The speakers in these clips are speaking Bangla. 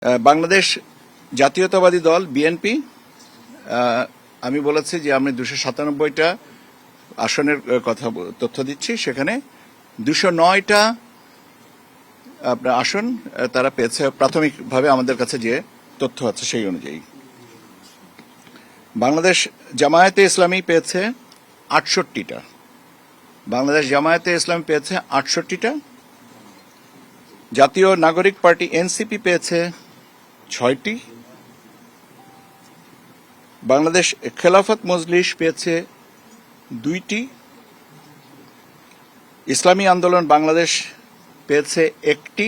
বাংলাদেশ জাতীয়তাবাদী দল বিএনপি আমি বলেছি যে আমি 297টা আসনের কথা তথ্য দিচ্ছি। সেখানে 209টা আপনার আসন তারা পেয়েছে প্রাথমিকভাবে আমাদের কাছে যে তথ্য আছে সেই অনুযায়ী। বাংলাদেশ জামায়াতে ইসলামী পেয়েছে 68টা। বাংলাদেশ জামায়াতে ইসলামী পেয়েছে 68টা। জাতীয় নাগরিক পার্টি এনসিপি পেয়েছে 6টি। বাংলাদেশ খেলাফত মজলিস পেয়েছে 2টি। ইসলামী আন্দোলন বাংলাদেশ পেয়েছে 1টি।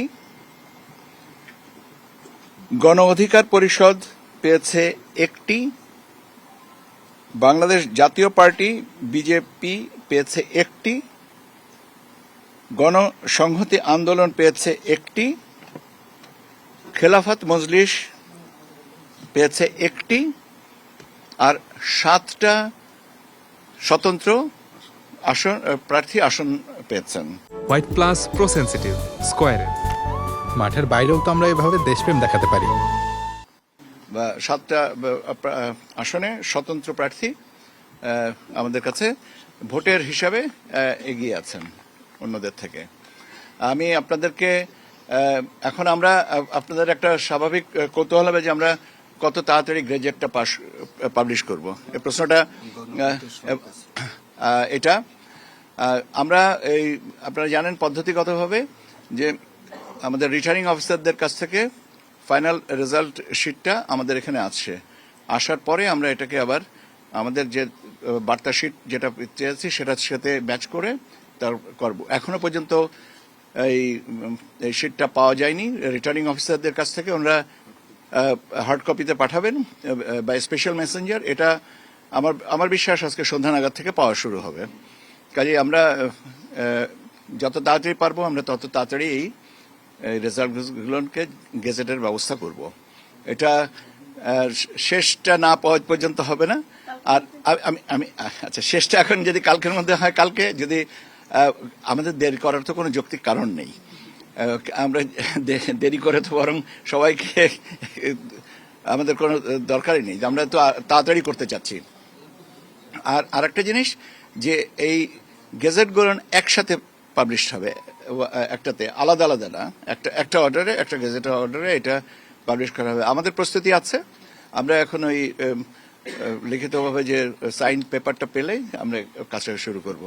গণ অধিকার পরিষদ পেয়েছে 1টি। বাংলাদেশ জাতীয় পার্টি বিজেপি পেয়েছে 1টি। গণসংহতি আন্দোলন পেয়েছে 1টি। খেলাফত মজলিস পেয়েছে 1টি। আর 7টা স্বতন্ত্র আসন প্রার্থী আসন পেয়েছেন। হোয়াইট প্লাস প্রো সেনসিটিভ স্কয়ারে মাঠের বাইরেও তো আমরা এভাবে দেশপ্রেম দেখাতে পারি। 7টা আসনে স্বতন্ত্র প্রার্থী আমাদের কাছে ভোটের হিসাবে এগিয়ে আছেন অন্যদের থেকে। আমি আপনাদেরকে এখন আমরা আপনাদের একটা স্বাভাবিক কৌতূহল হবে যে আমরা কত তাড়াতাড়ি গ্র্যাজুয়েটটা পাবলিশ করব। এই প্রশ্নটা এটা আমরা এই আপনারা জানেন পদ্ধতিগতভাবে যে আমাদের রিটার্নিং অফিসারদের কাছ থেকে ফাইনাল রেজাল্ট শিটটা আমাদের এখানে আসছে। আসার পরে আমরা এটাকে আবার আমাদের যে বার্তা শিট যেটা চেয়েছি সেটার সাথে ম্যাচ করে তার করব। এখনো পর্যন্ত এই শিটটা পাওয়া যায়নি রিটার্নিং অফিসারদের কাছ থেকে। ওনারা হার্ড কপিতে পাঠাবেন বাই স্পেশাল মেসেঞ্জার। এটা আমার বিশ্বাস আজকে সন্ধ্যা নাগাদ থেকে পাওয়া শুরু হবে। কাজেই আমরা যত তাড়াতাড়ি পারবো আমরা তত তাড়াতাড়ি এই রেজাল্টগুলোকে গেজেটের ব্যবস্থা করব। এটা শেষটা না পাওয়া পর্যন্ত হবে না। আর আমি আচ্ছা শেষটা এখন যদি কালকের মধ্যে হয় কালকে, যদি আমাদের দেরি করার তো কোনো যৌক্তিক কারণ নেই। আমরা দেরি করে তো বরং সবাইকে আমাদের কোনো দরকারই নেই, আমরা তো তাড়াতাড়ি করতে চাচ্ছি। আর আরেকটা জিনিস যে এই গেজেটগুলো একসাথে পাবলিশ হবে, একটাতে আলাদা আলাদা না, একটা অর্ডারে একটা গেজেট অর্ডারে এটা পাবলিশ করা হবে। আমাদের প্রস্তুতি আছে। আমরা এখন ওই লিখিতভাবে যে সাইন পেপারটা পেলেই আমরা কাজটা শুরু করব।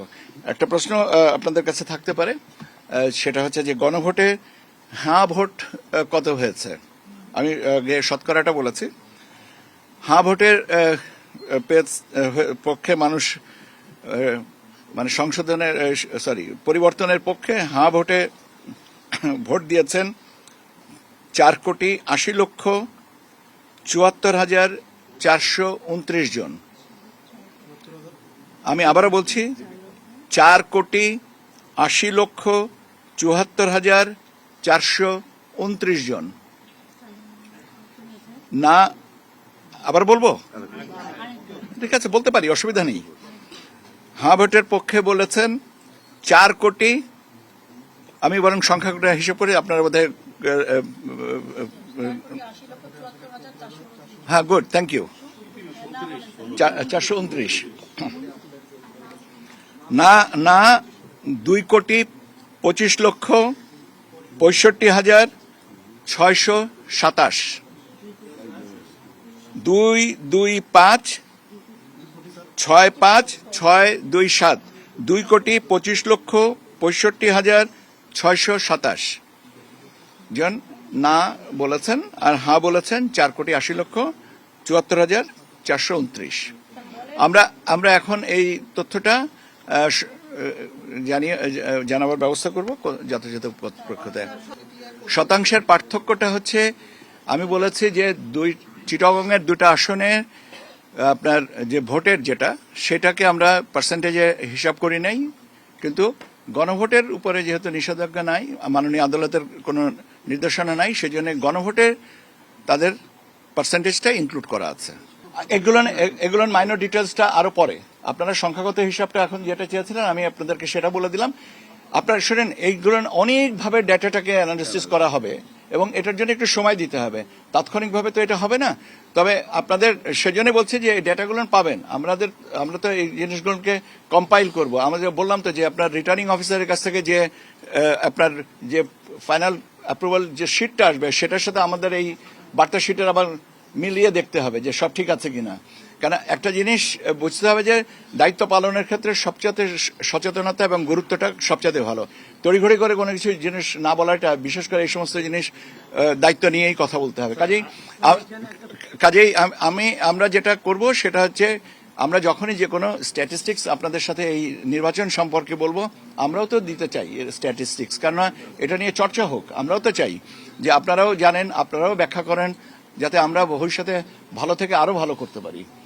একটা প্রশ্ন আপনাদের কাছে থাকতে পারে, সেটা হচ্ছে যে গণভোটে হাঁ ভোট কত হয়েছে। আমি শতকরাটা বলেছি। হাঁ ভোটের পক্ষে মানুষ মানে পরিবর্তনের পক্ষে হাঁ ভোটে ভোট দিয়েছেন 4,80,74,429 জন। আমি আবারও বলছি 4,80,74,429 জন। না আবার বলবো? ঠিক আছে, বলতে পারি, অসুবিধা নেই। হ্যাঁ ভোটের পক্ষে বলেছেন 4 কোটি, আমি বরং সংখ্যাটা হিসেব করে আপনারা বোধহয় হ্যাঁ গুড, থ্যাংক ইউ। 429 না 2,25,65,627 2,25,656,227 2,25,65,627 জন না বলেছেন। আর হ্যাঁ বলেছেন 4,80,74,429। আমরা এখন এই তথ্যটা জানাবার ব্যবস্থা করব যথাযথ পক্ষতে। শতাংশের পার্থক্যটা হচ্ছে, আমি বলেছি যে চিটাগংয়ের 2টা আসনে আপনার যে ভোটের যেটা সেটাকে আমরা পার্সেন্টেজে হিসাব করি নাই, কিন্তু গণভোটের উপরে যেহেতু নিষেধাজ্ঞা নাই, মাননীয় আদালতের কোনো নির্দেশনা নাই, সেজন্য গণভোটে তাদের পার্সেন্টেজটা ইনক্লুড করা আছে। এগুলো মাইনর ডিটেলসটা আরো পরে। আপনারা সংখ্যাগত হিসাবটা এখন যেটা চেয়েছিলেন আমি আপনাদেরকে সেটা বলে দিলাম। আপনারা শুনেন, এইগুলো অনেকভাবে ডেটাটাকে অ্যানালিসিস করা হবে। এবং এটার জন্য একটু সময় দিতে হবে, তাৎক্ষণিকভাবে তো এটা হবে না। তবে আপনাদের সেজন্য বলছি যে এই ডেটাগুলো পাবেন, আমরা তো এই জিনিসগুলোকে কম্পাইল করব। আমাদের বললাম তো যে আপনার রিটার্নিং অফিসারের কাছ থেকে যে আপনার যে ফাইনাল অ্যাপ্রুভাল যে শিটটা আসবে সেটার সাথে আমাদের এই বার্তা শিটের আবার মিলিয়ে দেখতে হবে যে সব ঠিক আছে কিনা। কারণ একটা জিনিস বুঝতে হবে যে দায়িত্ব পালনের ক্ষেত্রে সবচেয়ে সচেতনতা এবং গুরুত্বটা সবচেয়ে ভালো। তড়িঘড়ি করে কোনো কিছু জিনিস না বলাটা, বিশেষ করে এই সমস্ত জিনিস দায়িত্ব নিয়েই কথা বলতে হবে। কাজেই আমরা যেটা করব সেটা হচ্ছে, আমরা যখনই যে কোনো স্ট্যাটিস্টিক্স আপনাদের সাথে এই নির্বাচন সম্পর্কে বলবো, আমরাও তো দিতে চাই স্ট্যাটিস্টিক্স, কারণ এটা নিয়ে চর্চা হোক। আমরাও তো চাই যে আপনারাও জানেন, আপনারাও ব্যাখ্যা করেন, যাতে আমরা ভবিষ্যতে ভালো থেকে আরো ভালো করতে পারি।